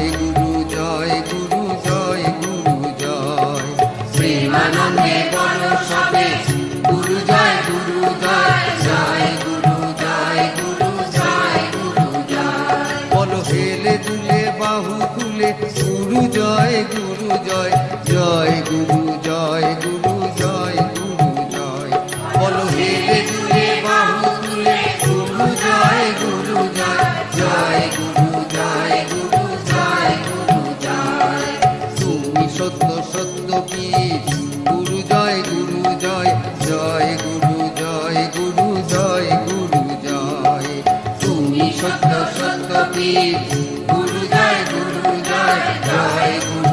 জয় গুরু জয় গুরু জয় গুরু জয়। প্রেমানন্দে বলো সবে গুরু জয় গুরু জয়, জয় গুরু জয় গুরু জয় গুরু জয়। বলো হেলে দুলে বাহু তুলে গুরু জয় গুরু জয়, জয় গুরু জয় গুরু জয় গুরু জয়। বলো হেলে দুলে বাহু তুলে গুরু জয় গুরু জয়, জয় গুরু জয় গুরু জয় গুরু জয়। তুমি সত্য সত্য পীর গুরু জয় গুরু জয়, জয় গুরু জয় গুরু জয় গুরু জয়। তুমি সত্য সত্য পীর গুরু জয় গুরু জয়, জয় গুরু